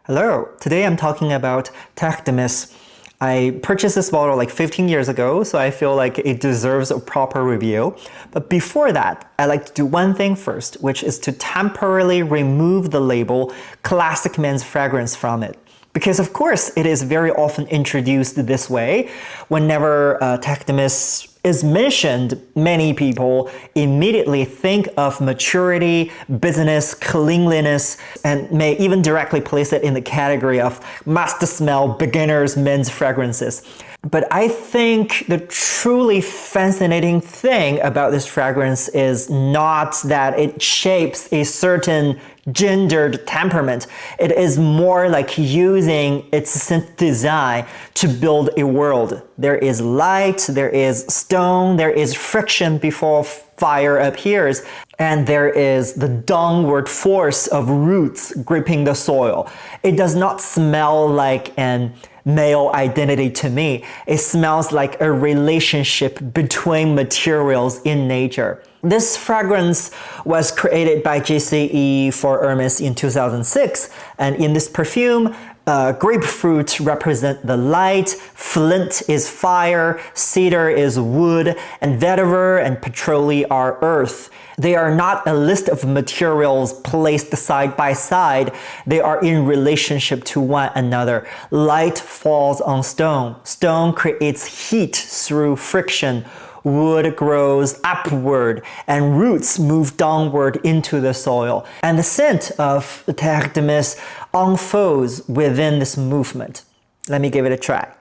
Hello, today I'm talking about Terre de Mist. I purchased this bottle like 15 years ago, so I feel like it deserves a proper review. But before that, I like to do one thing first, which is to temporarily remove the label Classic Men's Fragrance from it. Because of course, it is very often introduced this way. Whenever Terre de Mist is mentioned, many people immediately think of maturity, business, cleanliness, and may even directly place it in the category of must-smell beginners men's fragrances. But I think the truly fascinating thing about this fragrance is not that it shapes a certain gendered temperament. It is more like using its scent design to build a world. There is light, there is stone, there is friction before fire appears, and there is the downward force of roots gripping the soil. It does not smell like an male identity to me. It smells like a relationship between materials in nature. This fragrance was created by JCE for Hermès in 2006, and in this perfume, grapefruit represent the light, flint is fire, cedar is wood, and vetiver and patchouli are earth. They are not a list of materials placed side by side. They are in relationship to one another. Light falls on stone. Stone creates heat through friction. Wood grows upward and roots move downward into the soil. And the scent of the Terre de Mist unfolds within this movement. Let me give it a try.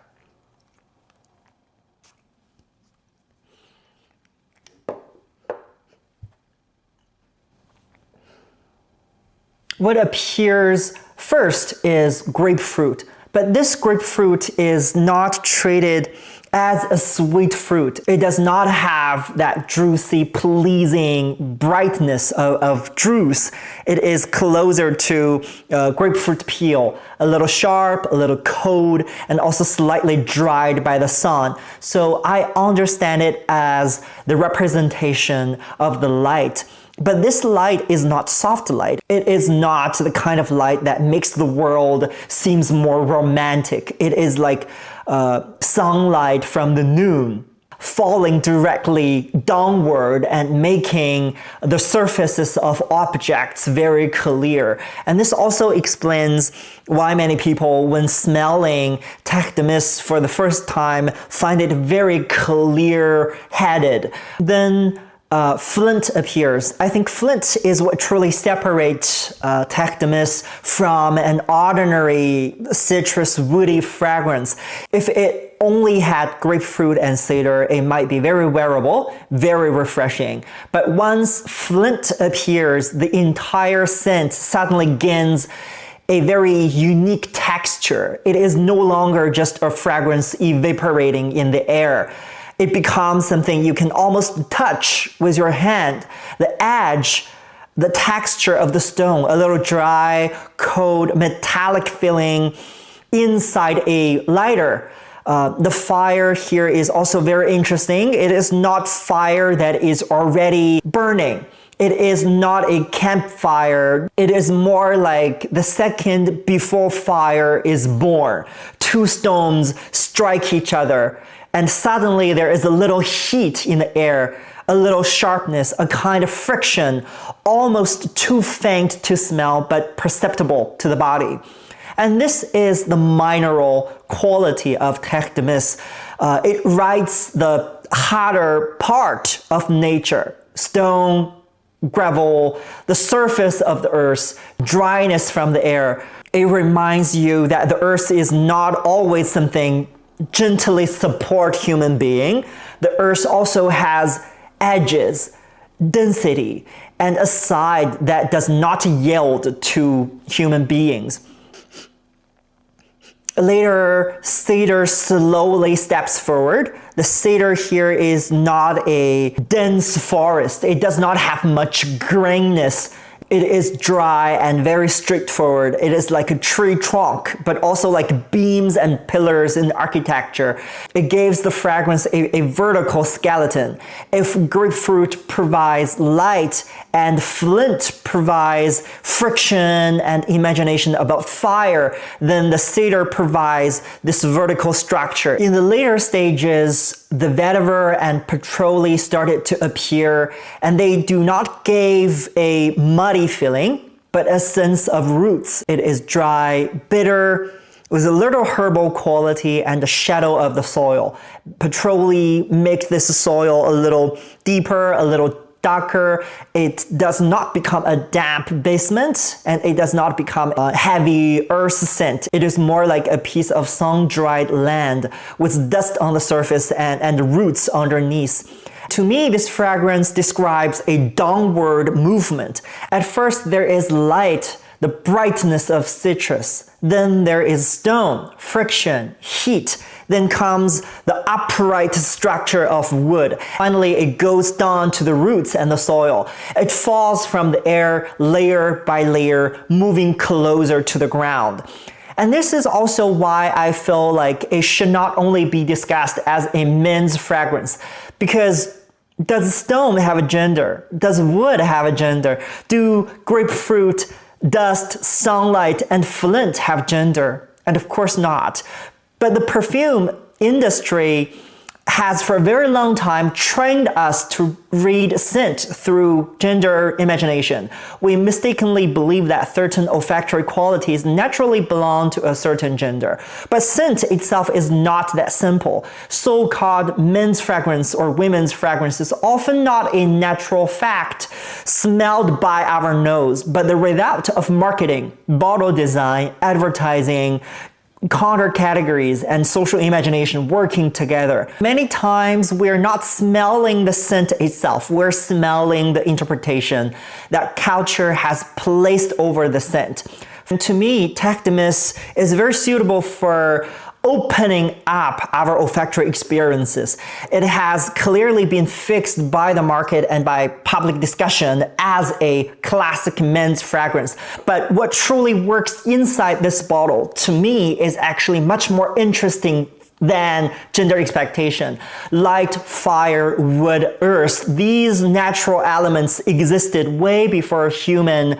What appears first is grapefruit, but this grapefruit is not treated as a sweet fruit. It does not have that juicy, pleasing brightness of juice. It is closer to grapefruit peel, a little sharp, a little cold, and also slightly dried by the sun. So I understand it as the representation of the light. But this light is not soft light. It is not the kind of light that makes the world seems more romantic. It is like sunlight from the noon falling directly downward and making the surfaces of objects very clear. And this also explains why many people, when smelling Terre de Mist for the first time, find it very clear-headed. Then flint appears. I think flint is what truly separates Terre de Mist from an ordinary citrus woody fragrance. If it only had grapefruit and cedar, it might be very wearable, very refreshing. But once flint appears, the entire scent suddenly gains a very unique texture. It is no longer just a fragrance evaporating in the air. It becomes something you can almost touch with your hand. The edge, the texture of the stone, a little dry, cold, metallic feeling inside a lighter. The fire here is also very interesting. It is not fire that is already burning. It is not a campfire. It is more like the second before fire is born. Two stones strike each other, and suddenly there is a little heat in the air, a little sharpness, a kind of friction, almost too faint to smell but perceptible to the body. And this is the mineral quality of Terre de Mist. It writes the harder part of nature. Stone, gravel, the surface of the earth, dryness from the air. It reminds you that the earth is not always something gently support human being. The earth also has edges, density, and a side that does not yield to human beings. Later, cedar slowly steps forward. The cedar here is not a dense forest. It does not have much grainness. It is dry and very straightforward. It is like a tree trunk, but also like beams and pillars in architecture. It gives the fragrance a vertical skeleton. If grapefruit provides light and flint provides friction and imagination about fire, then the cedar provides this vertical structure. In the later stages, the vetiver and patchouli started to appear, and they do not give a muddy feeling, but a sense of roots. It is dry, bitter, with a little herbal quality and the shadow of the soil. Patchouli makes this soil a little deeper, a little darker. It does not become a damp basement, and it does not become a heavy earth scent. It is more like a piece of sun-dried land with dust on the surface and roots underneath. To me, this fragrance describes a downward movement. At first, there is light, the brightness of citrus. Then there is stone, friction, heat. Then comes the upright structure of wood. Finally, it goes down to the roots and the soil. It falls from the air layer by layer, moving closer to the ground. And this is also why I feel like it should not only be discussed as a men's fragrance, because does stone have a gender? Does wood have a gender? Do grapefruit, dust, sunlight, and flint have gender? And of course not. But the perfume industry has for a very long time trained us to read scent through gender imagination. We mistakenly believe that certain olfactory qualities naturally belong to a certain gender. But scent itself is not that simple. So-called men's fragrance or women's fragrance is often not a natural fact smelled by our nose, but the result of marketing, bottle design, advertising, counter categories, and social imagination working together. Many times we're not smelling the scent itself, we're smelling the interpretation that culture has placed over the scent. And to me, Tactimus is very suitable for opening up our olfactory experiences. It has clearly been fixed by the market and by public discussion as a classic men's fragrance. But what truly works inside this bottle, to me, is actually much more interesting than gender expectation. Light, fire, wood, earth, these natural elements existed way before human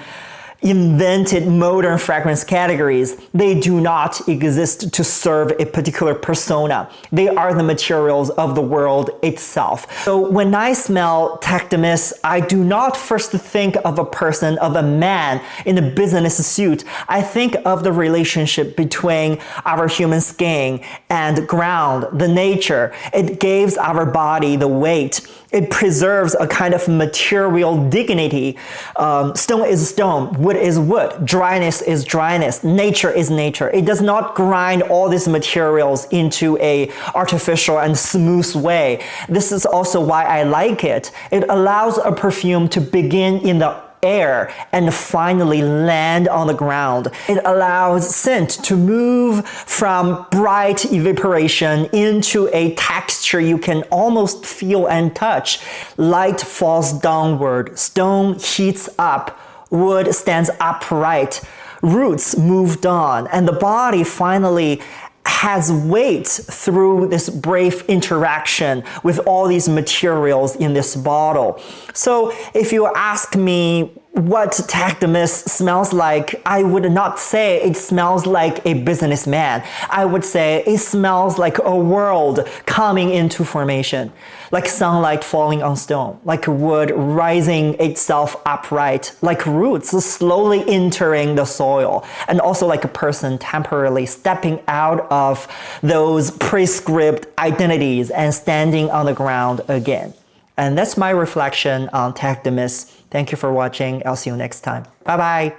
invented modern fragrance categories. They do not exist to serve a particular persona. They are the materials of the world itself. So when I smell Tactimus, I do not first think of a person, of a man in a business suit. I think of the relationship between our human skin and ground, the nature. It gives our body the weight. It preserves a kind of material dignity. Stone is stone, wood is wood, dryness is dryness, nature is nature. It does not grind all these materials into a artificial and smooth way. This is also why I like it. It allows a perfume to begin in the air and finally land on the ground. It allows scent to move from bright evaporation into a texture you can almost feel and touch. Light falls downward, stone heats up, wood stands upright, roots moved on, and the body finally has weight through this brief interaction with all these materials in this bottle. So if you ask me what Tactimus smells like, I would not say it smells like a businessman. I would say it smells like a world coming into formation, like sunlight falling on stone, like wood rising itself upright, like roots slowly entering the soil, and also like a person temporarily stepping out of those prescribed identities and standing on the ground again. And that's my reflection on Tactimus. Thank you for watching. I'll see you next time. Bye-bye.